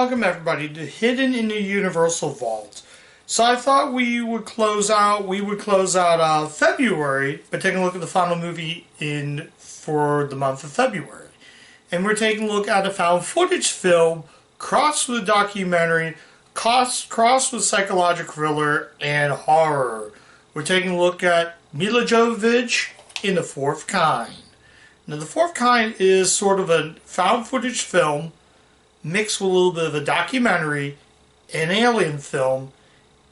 welcome everybody to Hidden in the Universal Vault. So I thought we would close out February by taking a look at the final movie for the month of February. And we're taking a look at a found footage film crossed with a documentary, crossed with psychological thriller and horror. We're taking a look at Milla Jovovich in The Fourth Kind. Now, The Fourth Kind is sort of a found footage film mixed with a little bit of a documentary, an alien film,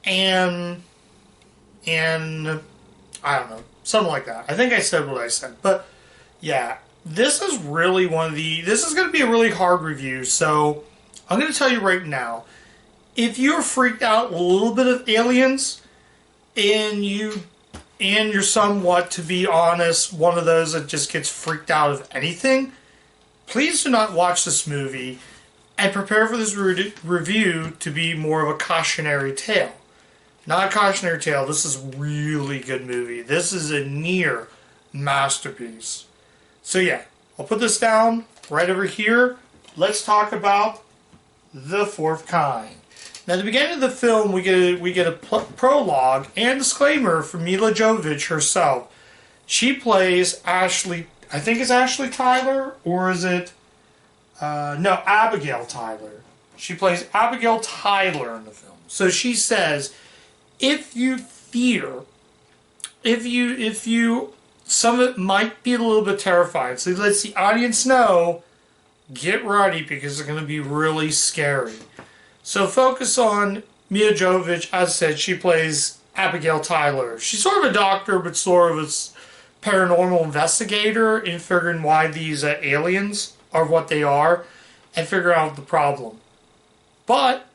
and I don't know, something like that. I think I said what I said. But, yeah, this is really this is going to be a really hard review, so I'm going to tell you right now, if you're freaked out with a little bit of aliens, and you're somewhat, to be honest, one of those that just gets freaked out of anything, please do not watch this movie and prepare for this review to be more of a cautionary tale. Not a cautionary tale, this is a really good movie. This is a near masterpiece. So yeah, I'll put this down right over here. Let's talk about The Fourth Kind. Now, at the beginning of the film, we get a prologue and disclaimer from Milla Jovovich herself. She plays Ashley, I think it's Ashley Tyler, or is it, no, Abigail Tyler. She plays Abigail Tyler in the film. So she says, if you some of it might be a little bit terrifying. So lets the audience know, get ready because it's going to be really scary. So focus on Milla Jovovich. As I said, she plays Abigail Tyler. She's sort of a doctor, but sort of a paranormal investigator in figuring why these aliens are what they are and figure out the problem. But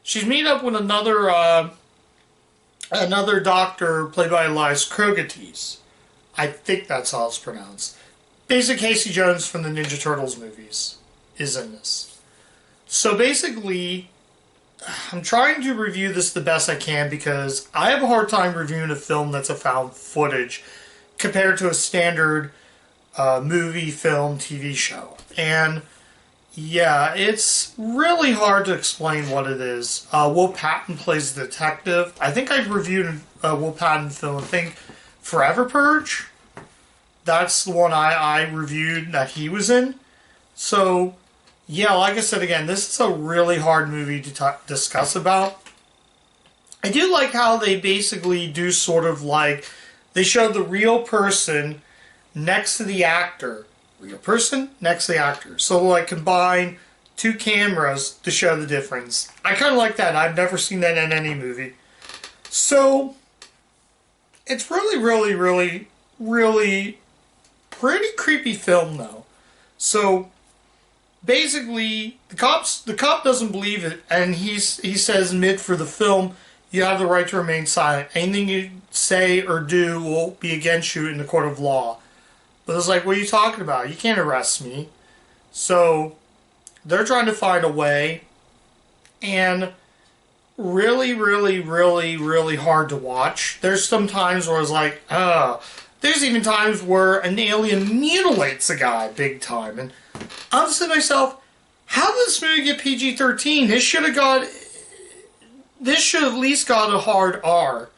she's meeting up with another doctor played by Elias Krogates. I think that's how it's pronounced. Basically, Casey Jones from the Ninja Turtles movies is in this. So basically, I'm trying to review this the best I can because I have a hard time reviewing a film that's a found footage compared to a standard movie, film, TV show. And yeah, it's really hard to explain what it is. Will Patton plays the detective. I think I've reviewed a Will Patton film, I think Forever Purge. That's the one I reviewed that he was in. So yeah, like I said again, this is a really hard movie to discuss about. I do like how they basically do sort of like, they show the real person next to the actor. Real person next to the actor. So like combine two cameras to show the difference. I kind of like that. I've never seen that in any movie. So it's really pretty creepy film though. So basically, the cop doesn't believe it, and he says mid for the film, you have the right to remain silent. Anything you say or do will be against you in the court of law. But it's like, what are you talking about? You can't arrest me. So they're trying to find a way, and really hard to watch. There's some times where it's like, there's even times where an alien mutilates a guy big time, and I'm saying to myself, how did this movie get PG-13? This should at least got a hard R,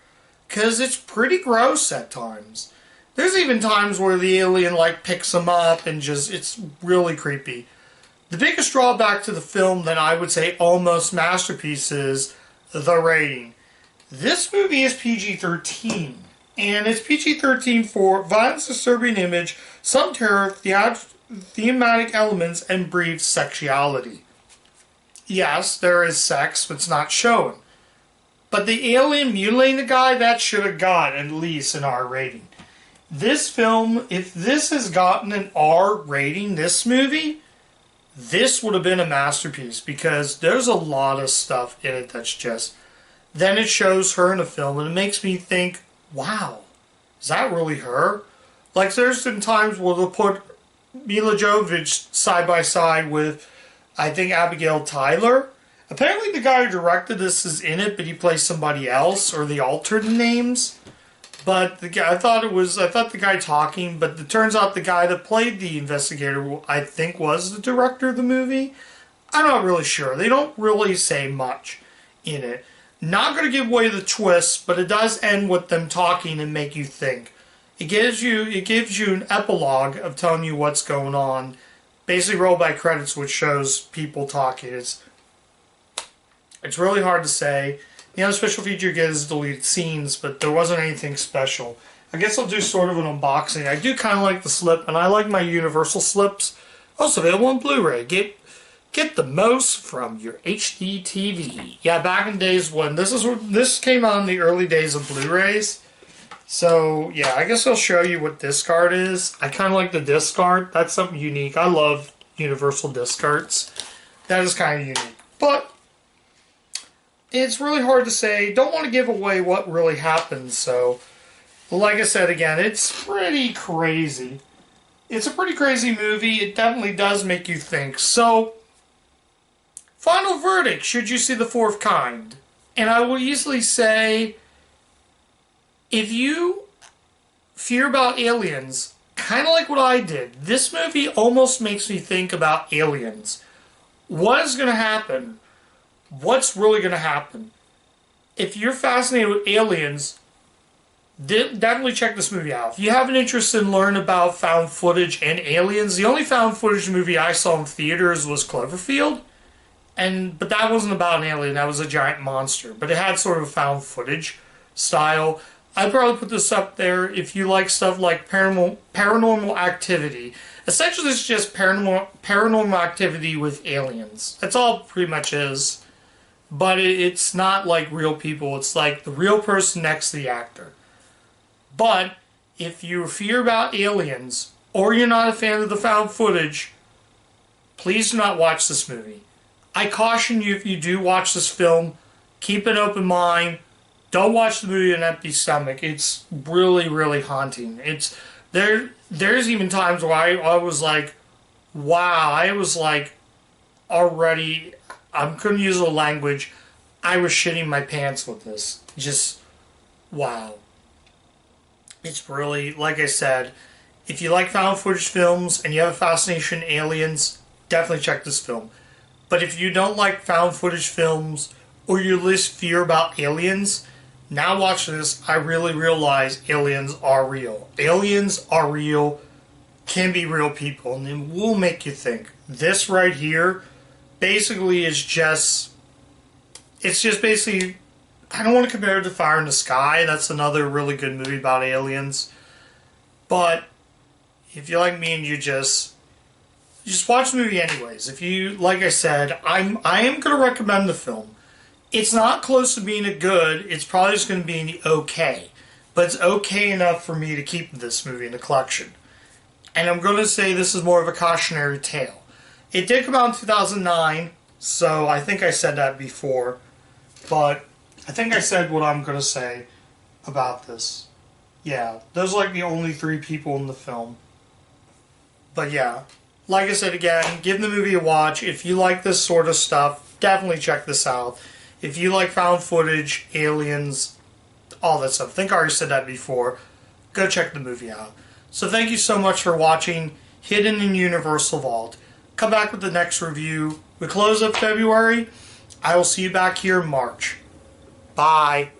because it's pretty gross at times. There's even times where the alien like picks him up and it's really creepy. The biggest drawback to the film that I would say almost masterpiece is the rating. This movie is PG-13, and it's PG-13 for violence, disturbing image, some terror, thematic elements, and brief sexuality. Yes, there is sex, but it's not shown. But the alien mutilating the guy, that should have got at least an R rating. This film, if this has gotten an R rating, this movie, this would have been a masterpiece because there's a lot of stuff in it that's just... Then it shows her in the film and it makes me think, wow, is that really her? Like there's been times where they'll put Milla Jovovich side by side with, I think, Abigail Tyler. Apparently the guy who directed this is in it, but he plays somebody else, or they altered the names. But the guy, I thought the guy talking, but it turns out the guy that played the investigator, I think, was the director of the movie. I'm not really sure. They don't really say much in it. Not going to give away the twist, but it does end with them talking and make you think. It gives you an epilogue of telling you what's going on. Basically roll by credits, which shows people talking. It's really hard to say. The other special feature you get is deleted scenes, but there wasn't anything special. I guess I'll do sort of an unboxing. I do kind of like the slip, and I like my Universal slips. Also available on Blu-ray. Get the most from your HD TV. Yeah, back in days when this came out in the early days of Blu-rays. So yeah, I guess I'll show you what disc art is. I kind of like the disc art. That's something unique. I love Universal disc arts. That is kind of unique, but it's really hard to say. Don't want to give away what really happened. So, like I said again, it's pretty crazy. It's a pretty crazy movie. It definitely does make you think. So, final verdict, should you see The Fourth Kind? And I will easily say, if you fear about aliens, kind of like what I did, this movie almost makes me think about aliens. What is going to happen? What's really going to happen? If you're fascinated with aliens, definitely check this movie out. If you have an interest in learning about found footage and aliens, the only found footage movie I saw in theaters was Cloverfield. But that wasn't about an alien, that was a giant monster. But it had sort of a found footage style. I'd probably put this up there if you like stuff like paranormal activity. Essentially, it's just paranormal activity with aliens. That's all it pretty much is. But it's not like real people. It's like the real person next to the actor. But if you fear about aliens, or you're not a fan of the found footage, please do not watch this movie. I caution you, if you do watch this film, keep an open mind. Don't watch the movie on an empty stomach. It's really, really haunting. There's even times where I was like, wow, I was like already, I couldn't use the language, I was shitting my pants with this. Just, wow. It's really, like I said, if you like found footage films and you have a fascination in aliens, definitely check this film. But if you don't like found footage films, or you at least fear about aliens, now watch this, I really realize aliens are real. Aliens are real, can be real people, and it will make you think. This right here basically is just, it's just basically, I don't want to compare it to Fire in the Sky. That's another really good movie about aliens. But if you like me and you just watch the movie anyways. If you, like I said, I am going to recommend the film. It's not close to being a good. It's probably just going to be an okay. But it's okay enough for me to keep this movie in the collection. And I'm going to say this is more of a cautionary tale. It did come out in 2009, so I think I said that before. But I think I said what I'm going to say about this. Yeah, those are like the only three people in the film. But yeah, like I said again, give the movie a watch. If you like this sort of stuff, definitely check this out. If you like found footage, aliens, all that stuff, I think I already said that before, go check the movie out. So thank you so much for watching Hidden in Universal Vault. Come back with the next review. We close up February. I will see you back here in March. Bye.